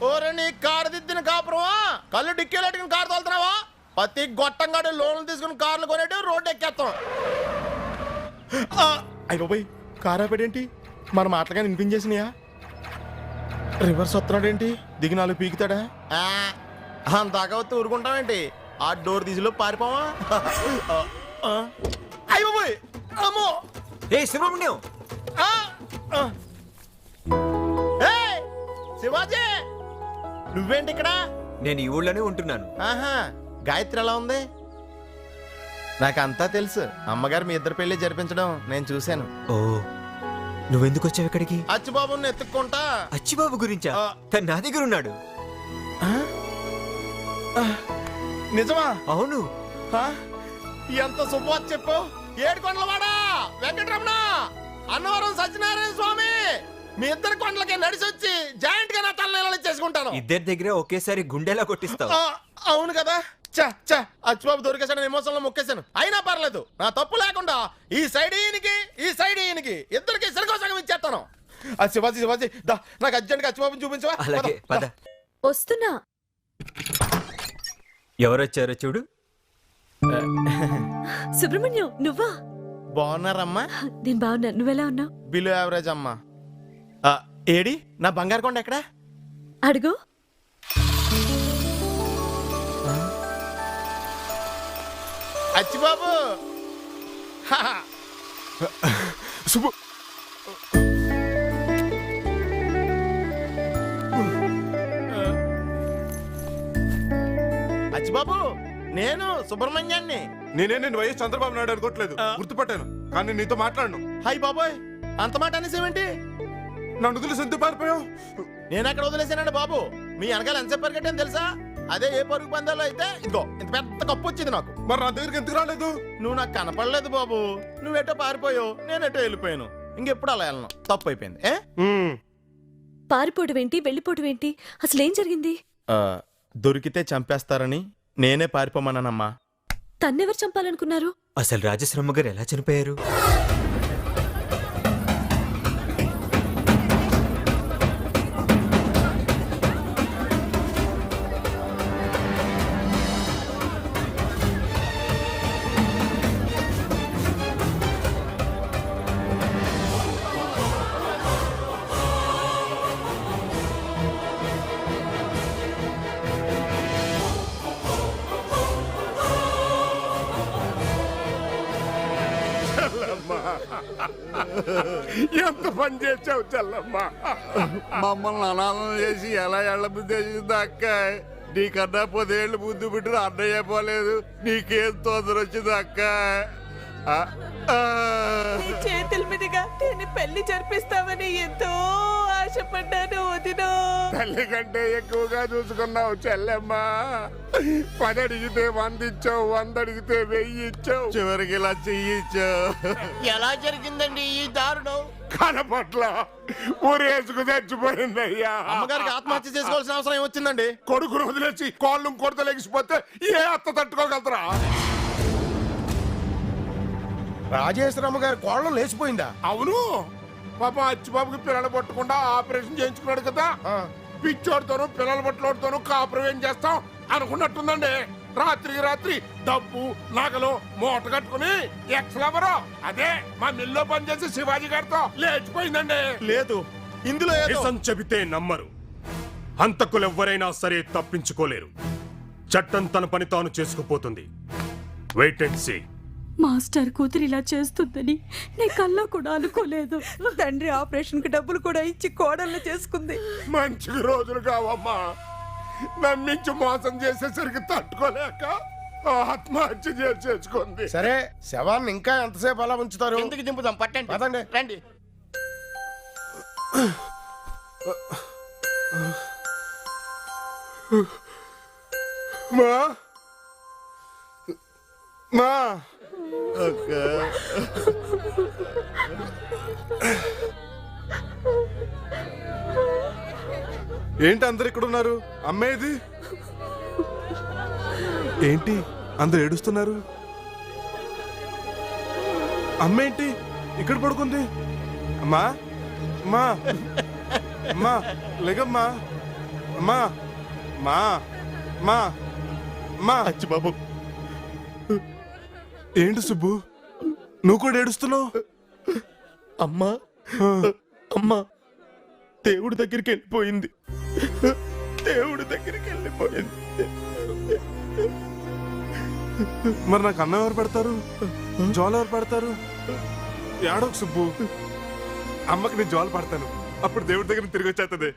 ఓరే నీ కారు దిద్దిన కాపురమా, కళ్ళు డిక్కీలెట్టుకుని కారు తోలుతున్నావా? ప్రతి గొట్టంగాడు లోన్లు తీసుకుని కార్లు కొనేటి రోడ్డు ఎక్కేస్తాం. అయ్య బాబాయ్, కారు ఆపేడేంటి? మన మాటలుగా వినిపించేసినాయా? రివర్స్ వస్తున్నాడేంటి? దిగి 4 పీకుతాడా? అంతాక ఊరుకుంటామేంటి? ఆ డోర్ తీసిలో పారిపోవా? అయ్య బాబాయ్, అమ్మో! ఏ సుబ్రహ్మణ్యం, శివాజీ, నువ్వేంటి ఇక్కడ? నేను ఈ ఊళ్ళోనే ఉంటున్నాను. ఆహా, గాయత్రి ఎలా ఉంది? నాకంతా తెలుసు. అమ్మగారు మీ ఇద్దరు పెళ్లి జరిపించడం నేను చూశాను. ఓ, నువ్వెందుకు వచ్చావు ఇక్కడికి? అచ్చిబాబుని ఎత్తుక్కుంటా. అచ్చిబాబు గురించా? తను నా దగ్గర ఉన్నాడు. నిజమా? అవును. ఎంత శుభవార్త చెప్పు. ఏడుకొండలవాడా వెంకటరమణ, అన్నవరం సత్యనారాయణ స్వామి, మీ ఇద్దరు కొండలకి నడిచొచ్చి జాయింట్ గా నా తల చేసుకుంటాను. ఇద్దరి దగ్గర ఒకేసారి గుండెలా కొట్టిస్తావు. అవును కదా. చా అచ్చిబాబు దొరికేసాడు, ఎమోషన్లో మొక్కేశాను. అయినా పర్లేదు, నా తప్పు లేకుండా ఈ సైడ్ ఈయనకి ఈ సైడ్ ఈయనకి ఇద్దరికి సరిగోసగం ఇచ్చేస్తాను. శివాజీ దా, నాకు అర్జెంట్ గా అచ్చిబాబుని చూపించవా? అలాగే పద. వస్తున్నా. ఎవరొచ్చారో చూడు. సుబ్రహ్మణ్యం, నువ్వా? బాగున్నారమ్మా? నేను బాగున్నా, నువ్వెలా ఉన్నావు? బిలో యావరేజ్ అమ్మా. ఏడి నా బంగారు కొండ ఎక్కడా? అడుగు. అచ్చిబాబు, శుభు అచ్చిబాబు, నేను సుబ్రహ్మణ్యాన్ని. నేను వైఎస్ చంద్రబాబు నాయుడు అనుకోవట్లేదు, గుర్తుపట్టాను, కానీ నీతో మాట్లాడను. హాయ్ బాబోయ్, అంత మాట అనేసేమేంటి? నన్ను వదిలేసి ఎందుకు పారిపోయావు? నేను ఎక్కడ వదిలేసానండి బాబు? మీ వెనకాల ఎంతసేపు పరిగెట్టాను తెలుసా? అదే ఏ పరుగు పందాలో అయితే ఇదిగో ఇంత పెద్ద కప్పు వచ్చింది నాకు. మరి నా దగ్గరికి ఎందుకు రాలేదు? నువ్వు నాకు కనపడలేదు బాబు. నువ్వెటో పారిపోయావు, నేనెటో వెళ్ళిపోయాను. ఇంకెప్పుడు అలా వెళ్ళను, తప్పు అయిపోయింది. పారిపోవడం ఏంటి, వెళ్ళిపోవడం ఏంటి? అసలు ఏం జరిగింది? దొరికితే చంపేస్తారని నేనే పారిపోమన్నానమ్మా. తన్నెవరు చంపాలనుకున్నారు? అసలు రాజశ్రమ గారు ఎలా చనిపోయారు? ఎంత పని చేసావు చెల్లమ్మా. మమ్మల్ని అనాథం చేసి ఎలా ఎళ్ళ బుద్ధి చేసింది అక్క. నీకన్నా 10 ఏళ్ళు బుద్ధి బిడ్డరు అన్నయ్య పోలేదు, నీకేం తొందర వచ్చింది అక్క. చేతుల మీదుగా నేను పెళ్లి జరిపిస్తామని ఎంతో ఆశపడ్డాను వదినో. తల్లి కంటే ఎక్కువగా చూసుకున్నావు చెల్లెమ్మా. 10 అడిగితే 100 ఇచ్చావు, 100 అడిగితే 1000 ఇచ్చావు, చివరికి ఇలా చెయ్యిచ్చావు. ఎలా జరిగిందండి ఈ దారుణం? కనపట్ల ఊరేసుకు చచ్చిపోయింది అయ్యా. అమ్మగారికి ఆత్మహత్య చేసుకోవాల్సిన అవసరం ఏమొచ్చిందండి? కొడుకును వదిలేసి కోళ్ళు కొడత లెగిసిపోతే ఏ అత్త తట్టుకోగలరా? రాజేశ్వరమ్మ గారి కోళ్ళం లేచిపోయిందా? అవును, పాప అచ్చిబాబుకి పిల్లలు పట్టకుండా ఆపరేషన్ చేయించుకున్నాడు కదా. పిచ్చోడితోనూ పిల్లల పట్లోడితోనూ కాపురం ఏం చేస్తాం అనుకున్నట్టుందండి. రాత్రికి రాత్రి డబ్బు నగలు మూట కట్టుకుని ఎక్స్లవరో అదే మా మిల్లో పనిచేసి శివాజీ గారితో లేచిపోయిందండి. లేదు, ఇందులో నిజం చెబితే నమ్మరు. హంతకులు ఎవ్వరైనా సరే తప్పించుకోలేరు. చట్టం తన పని తాను చేసుకుపోతుంది. Wait and see. మాస్టర్ కూతురు ఇలా చేస్తుందని నీ కల్లో కూడా అనుకోలేదు. తండ్రి ఆపరేషన్ కి డబ్బులు కూడా ఇచ్చి కోడళ్ళు చేసుకుంది. మంచి రోజులు కావమ్మా. నమ్మించి మోసం చేసేసరికి తట్టుకోలేక ఆత్మహత్య చేసుకుంది. సరే, శవాన్ని ఇంకా ఎంతసేపు అలా ఉంచుతారు? ఎందుకు దింపుదాం, పట్టండి, పదండి, రండి. మా మా ఏంటి అందరు ఇక్కడ ఉన్నారు? అమ్మేది ఏంటి అందరు ఏడుస్తున్నారు? అమ్మేంటి ఇక్కడ పడుకుంది? అమ్మా అమ్మా అమ్మా లేగమ్మా అమ్మా మా మా మా అచ్చిబాబు ఏంటి సుబ్బు నువ్వు కూడా ఏడుస్తున్నావు? అమ్మా అమ్మా దేవుడి దగ్గరికి వెళ్ళిపోయింది. దేవుడి దగ్గరికి వెళ్ళిపోయింది. మరి నాకు అన్నం ఎవరు పెడతారు? జోలు ఎవరు పెడతారు? ఏడోకు సుబ్బు, అమ్మకి నేను జోలు పడతాను, అప్పుడు దేవుడి దగ్గర తిరిగి వచ్చేస్తుంది.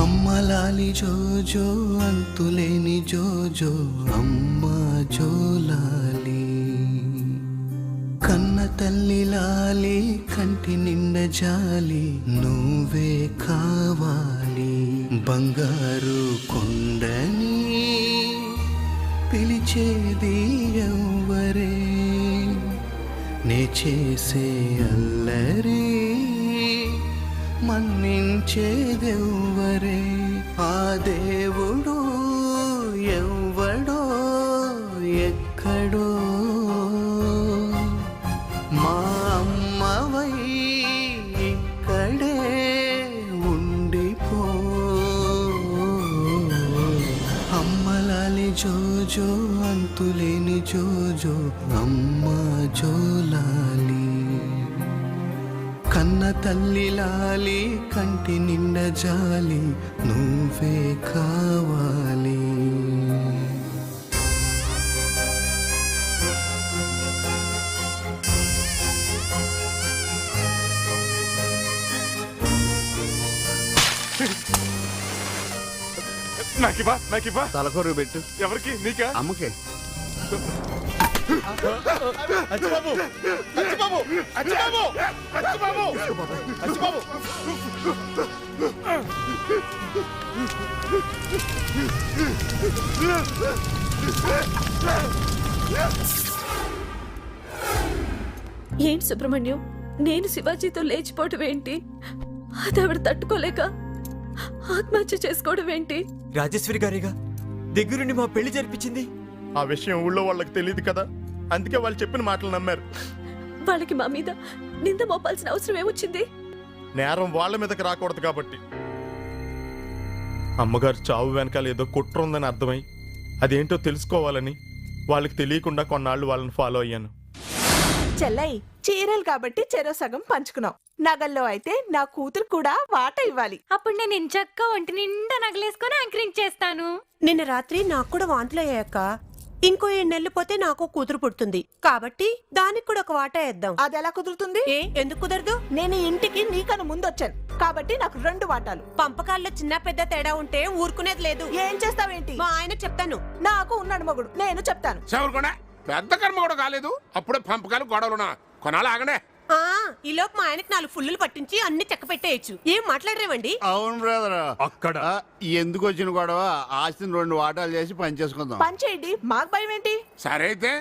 అమ్మలాలి జోజో అంతులేని జోజో అమ్మ జోలాలి, కన్న తల్లి లాలి కంటి నిండ జాలి నువ్వే కావాలి. బంగారు కొండని పిలిచేది ఎవ్వరే, నే చేసే అల్లరి మన్నించేదెవ్వరే, ఆ దేవుడు ఎవ్వడో ఎక్కడో, మా అమ్మవై ఇక్కడే ఉండిపో. అమ్మలాలి జోజో అంతులేని జోజో అమ్మ జోలాలి, కన్న తల్లి లాలి కంటి నిండ జాలి నువ్వే కావాలి. నాకివ్వా తలకొరు పెట్టు. ఎవరికి? నీకా? అమ్మకే. అచ్చిబాబు అచ్చిబాబు అచ్చిబాబు అచ్చిబాబు అచ్చిబాబు ఏంటి సుబ్రహ్మణ్యం, నేను శివాజీతో లేచిపోవటం ఏంటి? అది ఆవిడ తట్టుకోలేక ఆత్మహత్య చేసుకోవడం ఏంటి? రాజేశ్వరి గారిగా దగ్గరుండి మా పెళ్లి జరిపించింది. ఆ విషయం ఊళ్ళో వాళ్ళకి తెలియదు కదా, అందుకే వాళ్ళు చెప్పిన మాటలు నమ్మారు. వాళ్ళకి మా మీద నింద మోపాల్సిన అవసరం ఏమొచ్చింది? నేరం వాళ్ళ మీదకి రాకూడదు కాబట్టి. అమ్మగారు చావు వెనకాల ఏదో కుట్ర ఉందని అర్థమై అదేంటో తెలుసుకోవాలని వాళ్ళకి తెలియకుండా కొన్నాళ్ళు వాళ్ళని ఫాలో అయ్యాను. చెల్లై, చీరలు కాబట్టి చెరో సగం పంచుకున్నాం. నగల్లో అయితే నా కూతురు కూడా వాట ఇవ్వాలి. అప్పుడు నేను ఇంచక్క ఒంటి నిండా నగలేసుకొని యాంకరింగ్ చేస్తాను. నిన్న రాత్రి నాకు కూడా వాంతులు అయ్యాక ఇంకో 7 నెలలు పోతే నాకు కూతురు పుడుతుంది కాబట్టి దానికి కూడా ఒక వాటా వేద్దాం. అది ఎలా కుదురుతుంది? ఎందుకు కుదరదు? నేను ఈ ఇంటికి నీకన్నా ముందొచ్చాను కాబట్టి నాకు 2 వాటాలు. పంపకాల్లో చిన్న పెద్ద తేడా ఉంటే ఊరుకునేది లేదు. ఏం చేస్తావేంటి? మా ఆయన చెప్తాను. నాకు ఉన్నాడు మగుడు, నేను చెప్తాను. కూడా పెద్ద కర్మ కూడా కాలేదు, అప్పుడే పంపకాలు గొడవలునా కొనాలి. ఆగనే ఈలోపు మా ఆయనకి 4 ఫుల్లులు పట్టించి అన్ని చెక్క పెట్టేయచ్చు. ఏం మాట్లాడరేవండి? అవును బ్రదర్, అక్కడ ఎందుకు వచ్చిన గొడవ? ఆస్తిని 2 వాటాలు చేసి పని చేసుకుందాం. పని చేయండి, మాకు భయం ఏంటి? సరే అయితే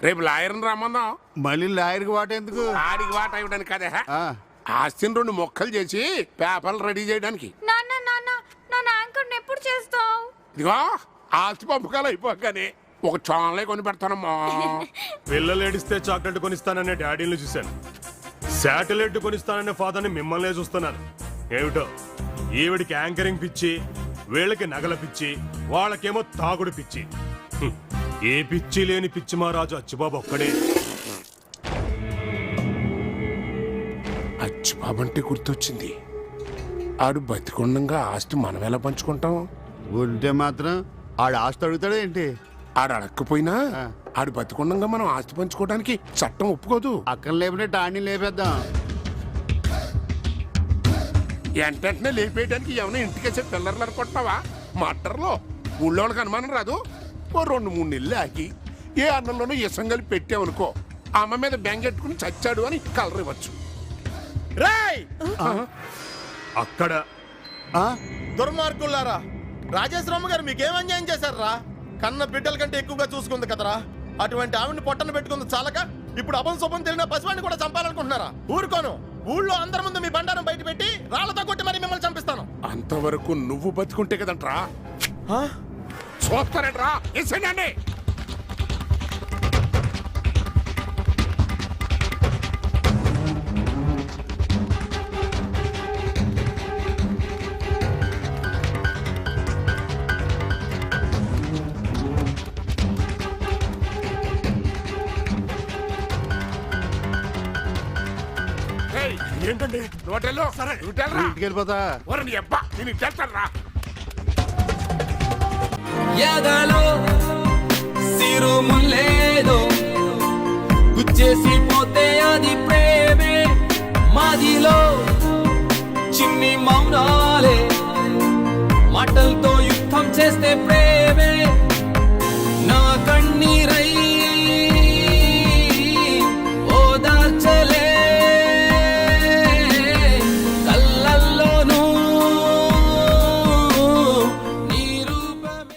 రేపు లాయర్ని రమ్మందాం. మళ్ళీ లాయర్కి వాట ఎందుకు? ఆడికి వాట ఇవ్వడానికి కదే, ఆస్తిని 2 మొక్కలు చేసి పేపర్లు రెడీ చేయడానికి. నాన్న నాన్న నా యాంకర్ ఎప్పుడు చేస్తావు? ఇదిగో ఆస్తి పంపకాలు అయిపోగానే ఒక చాలే కొని పెడతానమ్మా. పిల్లలు ఏడిస్తే చాక్లెట్ కొనిస్తాననే డాడీని చూశాను, శాటిలైట్ కొనిస్తాననే ఫాదర్ని మిమ్మల్నే చూస్తున్నాను. ఏమిటో ఈవిడికి యాంకరింగ్ పిచ్చి, వీళ్ళకి నగల పిచ్చి, వాళ్ళకేమో తాగుడు పిచ్చి. ఏ పిచ్చి లేని పిచ్చి మా రాజు అచ్చిబాబు ఒక్కడే. అచ్చిబాబు అంటే గుర్తొచ్చింది, ఆడు బతికొండంగా ఆస్తి మనం ఎలా పంచుకుంటాం? ఉంటే మాత్రం ఆడు ఆస్తి అడుగుతాడు ఏంటి? ఆడు అడక్కపోయినా ఆడు బతికొండంగా మనం ఆస్తి పంచుకోవడానికి చట్టం ఒప్పుకోదు. అక్కడ లేపనే టాణి లేపేద్దాం. వెంటనే లేపేయడానికి ఏమైనా ఇంటికేసే పిల్లర్లు అనుకుంటున్నావా? మట్టర్లో ఊళ్ళో వాళ్ళకి అనుమానం రాదు. ఓ 2-3 నెలలు ఆగి ఏ అన్నంలోనూ ఇసం కలిపి పెట్టామనుకో, అమ్మ మీద బెంగెట్టుకుని చచ్చాడు అని కలర్ ఇవ్వచ్చు. రేయ్ అక్కడ దుర్మార్గులారా, రాజేశ్వరమ్మ గారు మీకేం అన్యాయం చేశారా? కన్న బిడ్డల కంటే ఎక్కువగా చూసుకుంది కదరా. అటువంటి ఆవిడ్ని పొట్టన పెట్టుకుంది చాలక ఇప్పుడు అభం శుభం తెలియని పశువాన్ని కూడా చంపాలనుకుంటున్నారా? ఊరుకోను. ఊళ్ళో అందరి ముందు మీ బండారం బయట పెట్టి రాళ్లతో కొట్టి మరి మిమ్మల్ని చంపిస్తాను. అంతవరకు నువ్వు బతుకుంటే కదంట్రా. ఆ? చూస్తారంట్రా. ఇసేనండి. ఏయ్, ఏంటండి నువ్వు సరే ఇంటికి వెళ్ళిపోతా. నీ అబ్బా నేను చేస్తాను. ఎదలో సిరుములేదో గుచ్చేసి పోతే అది